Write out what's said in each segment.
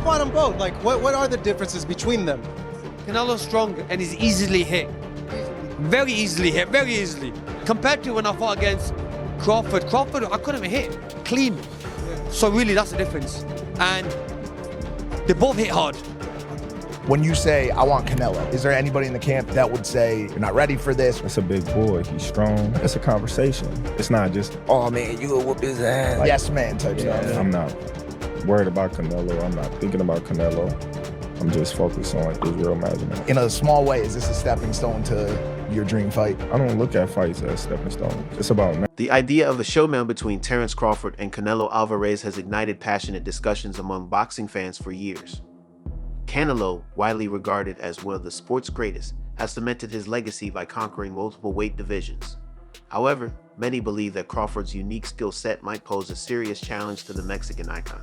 upon them both. Like, what are the differences between them? Canelo's strong and he's easily hit. Very easily hit, very easily. Compared to when I fought against Crawford, I couldn't even hit. Clean. So really, that's the difference. And they both hit hard. When you say, I want Canelo, is there anybody in the camp that would say, you're not ready for this? That's a big boy, he's strong. It's a conversation. It's not just, oh man, you gonna whoop his ass. Like, yes man type stuff. I'm not worried about Canelo, I'm not thinking about Canelo. I'm just focused on Israel Madrimov. In a small way, is this a stepping stone to your dream fight? I don't look at fights as stepping stones. It's about me. The idea of a showdown between Terence Crawford and Canelo Alvarez has ignited passionate discussions among boxing fans for years. Canelo, widely regarded as one of the sport's greatest, has cemented his legacy by conquering multiple weight divisions. However, many believe that Crawford's unique skill set might pose a serious challenge to the Mexican icon.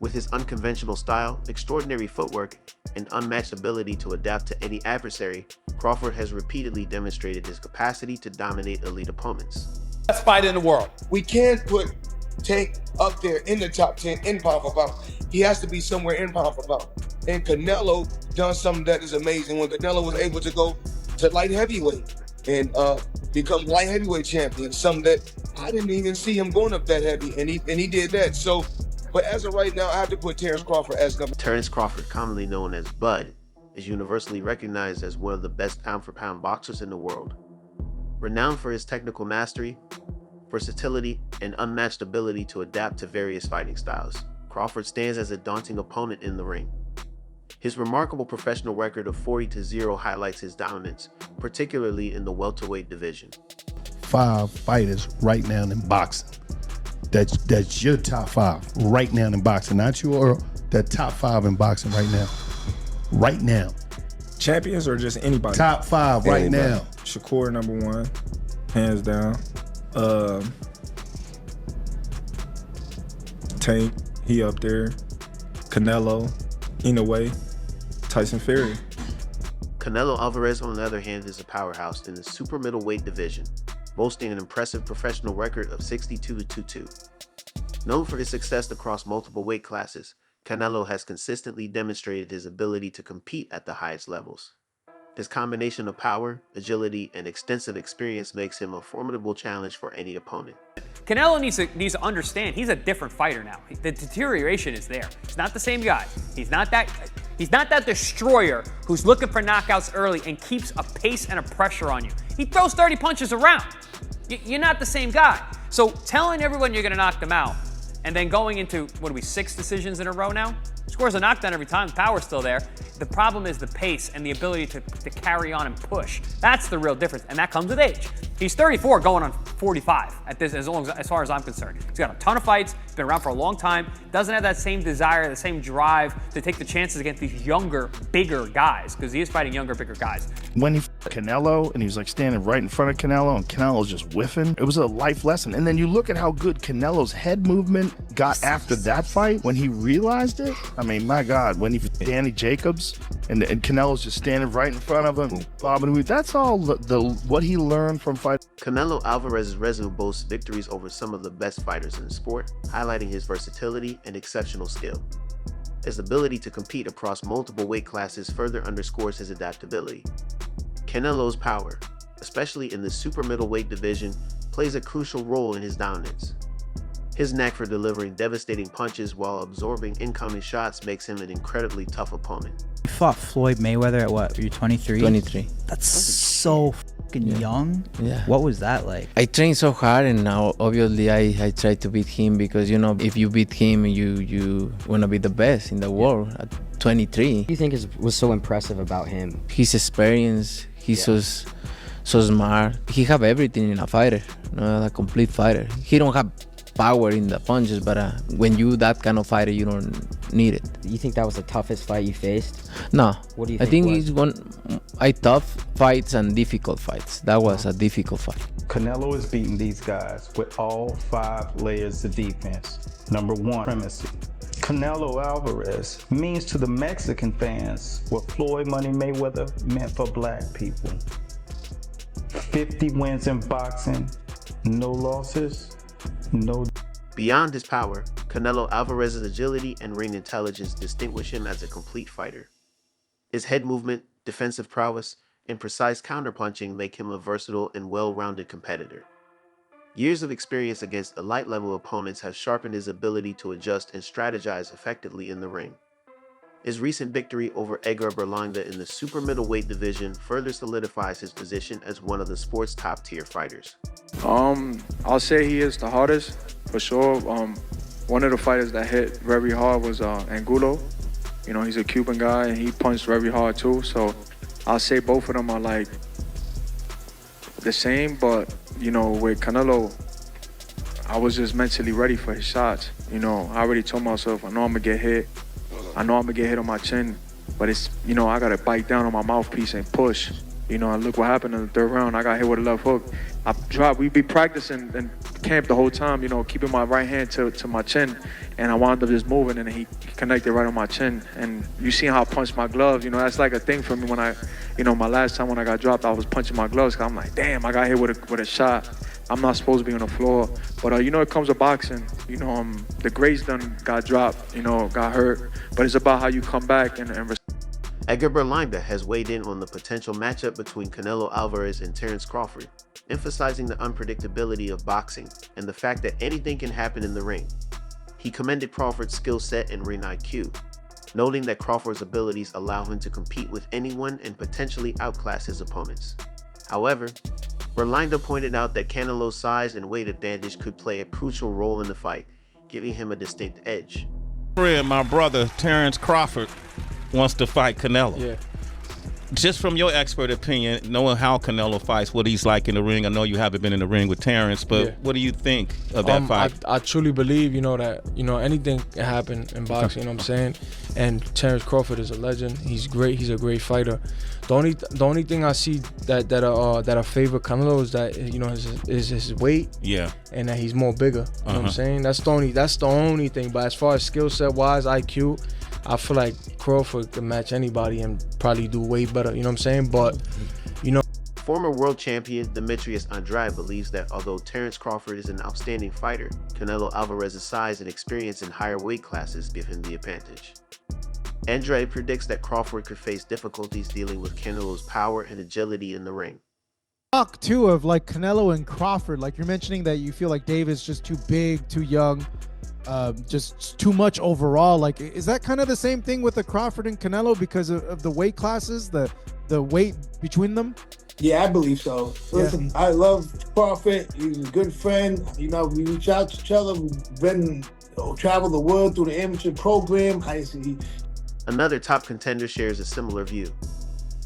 With his unconventional style, extraordinary footwork, and unmatched ability to adapt to any adversary, Crawford has repeatedly demonstrated his capacity to dominate elite opponents. Best fight in the world. We can't put Tank up there in the top 10 in pound for pound. He has to be somewhere in pound for pound. And Canelo done something that is amazing when Canelo was able to go to light heavyweight and become light heavyweight champion, something that I didn't even see him going up that heavy, and he did that. So, but as of right now, I have to put Terence Crawford as number. Terence Crawford, commonly known as Bud, is universally recognized as one of the best pound-for-pound boxers in the world. Renowned for his technical mastery, versatility, and unmatched ability to adapt to various fighting styles, Crawford stands as a daunting opponent in the ring. His remarkable professional record of 40-0 highlights his dominance, particularly in the welterweight division. 5 fighters right now in boxing. That's your top 5 right now in boxing, not your that top 5 in boxing right now. Right now. Champions or just anybody? Top 5 right now. Shakur #1, hands down. Tank, he up there. Canelo, Inoue, Tyson Fury. Canelo Alvarez, on the other hand, is a powerhouse in the super middleweight division, boasting an impressive professional record of 62-2. Known for his success across multiple weight classes, Canelo has consistently demonstrated his ability to compete at the highest levels. His combination of power, agility, and extensive experience makes him a formidable challenge for any opponent. Canelo needs to understand he's a different fighter now. The deterioration is there. He's not the same guy. He's not that destroyer who's looking for knockouts early and keeps a pace and a pressure on you. He throws 30 punches around. You're not the same guy. So telling everyone you're gonna knock them out and then going into, 6 decisions in a row now? Scores a knockdown every time, the power's still there. The problem is the pace and the ability to carry on and push. That's the real difference, and that comes with age. He's 34 going on 45 at this, as far as I'm concerned. He's got a ton of fights, he's been around for a long time, doesn't have that same desire, the same drive to take the chances against these younger, bigger guys, because he is fighting younger, bigger guys. When he Canelo and he was like standing right in front of Canelo and Canelo's just whiffing, it was a life lesson. And then you look at how good Canelo's head movement got after that fight when he realized it. I mean, my God, when he Danny Jacobs and Canelo's just standing right in front of him, bobbing. That's all what he learned from fight. Canelo Alvarez's resume boasts victories over some of the best fighters in the sport, highlighting his versatility and exceptional skill. His ability to compete across multiple weight classes further underscores his adaptability. Canelo's power, especially in the super middleweight division, plays a crucial role in his dominance. His knack for delivering devastating punches while absorbing incoming shots makes him an incredibly tough opponent. You fought Floyd Mayweather at what? Were you 23? 23. That's so fucking young. Yeah. What was that like? I trained so hard, and now obviously I try to beat him because, you know, if you beat him, you want to be the best in the world at 23. What do you think was so impressive about him? His experience, he's so smart. He have everything in a fighter, you know, a complete fighter. He don't have power in the punches, but when you that kind of fighter, you don't need it. You think that was the toughest fight you faced? No. What do you think? I think it's tough fights and difficult fights. That was a difficult fight. Canelo is beating these guys with all 5 layers of defense. Number 1, supremacy. Canelo Alvarez means to the Mexican fans what Floyd Money Mayweather meant for black people. 50 wins in boxing, no losses, no Beyond his power, Canelo Alvarez's agility and ring intelligence distinguish him as a complete fighter. His head movement, defensive prowess, and precise counterpunching make him a versatile and well-rounded competitor. Years of experience against elite-level opponents have sharpened his ability to adjust and strategize effectively in the ring. His recent victory over Edgar Berlanga in the super middleweight division further solidifies his position as one of the sport's top-tier fighters. I'll say he is the hardest, for sure. One of the fighters that hit very hard was Angulo. You know, he's a Cuban guy, and he punched very hard too. So I'll say both of them are like the same, but, you know, with Canelo, I was just mentally ready for his shots. You know, I already told myself, I know I'm gonna get hit. I know I'm gonna get hit on my chin, but it's, you know, I gotta bite down on my mouthpiece and push. You know, and look what happened in the third round. I got hit with a left hook. I dropped. We be practicing in camp the whole time, you know, keeping my right hand to my chin, and I wound up just moving, and he connected right on my chin. And you see how I punched my gloves. You know, that's like a thing for me when I, you know, my last time when I got dropped, I was punching my gloves. 'Cause I'm like, damn, I got hit with a shot. I'm not supposed to be on the floor, but you know, it comes with boxing. You know, the greats done got dropped, you know, got hurt, but it's about how you come back and Edgar Berlanga has weighed in on the potential matchup between Canelo Alvarez and Terence Crawford, emphasizing the unpredictability of boxing and the fact that anything can happen in the ring. He commended Crawford's skill set and ring IQ, noting that Crawford's abilities allow him to compete with anyone and potentially outclass his opponents. However, Berlanga pointed out that Canelo's size and weight advantage could play a crucial role in the fight, giving him a distinct edge. My brother, Terence Crawford, wants to fight Canelo. Yeah. Just from your expert opinion, knowing how Canelo fights, what he's like in the ring, I know you haven't been in the ring with Terence, but what do you think of that fight? I truly believe, you know, that, you know, anything can happen in boxing, you know what I'm saying? And Terence Crawford is a legend. He's great. He's a great fighter. The only thing I see that I favor Canelo is that, you know, is his weight. Yeah. And that he's more bigger. You know what I'm saying? That's the only thing. But as far as skill set wise, IQ, I feel like Crawford can match anybody and probably do way better, you know what I'm saying? But, you know. Former world champion Demetrius Andrade believes that although Terence Crawford is an outstanding fighter, Canelo Alvarez's size and experience in higher weight classes give him the advantage. Andrade predicts that Crawford could face difficulties dealing with Canelo's power and agility in the ring. Talk too of like Canelo and Crawford, like you're mentioning that you feel like Dave is just too big, too young. Just too much overall. Like, is that kind of the same thing with the Crawford and Canelo because of the weight classes, the weight between them? Yeah, I believe so. Listen, I love Crawford. He's a good friend. You know, we reach out to each other. We've been traveled the world through the amateur program. Another top contender shares a similar view.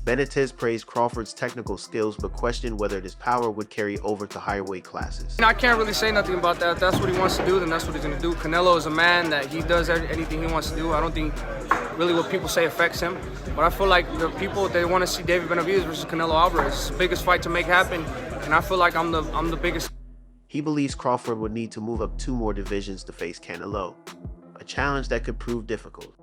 Benitez praised Crawford's technical skills but questioned whether his power would carry over to higher weight classes. I can't really say nothing about that. If that's what he wants to do, then that's what he's going to do. Canelo is a man that he does anything he wants to do. I don't think really what people say affects him. But I feel like the people, they want to see David Benavidez versus Canelo Alvarez. It's the biggest fight to make happen, and I feel like I'm the biggest. He believes Crawford would need to move up 2 more divisions to face Canelo, a challenge that could prove difficult.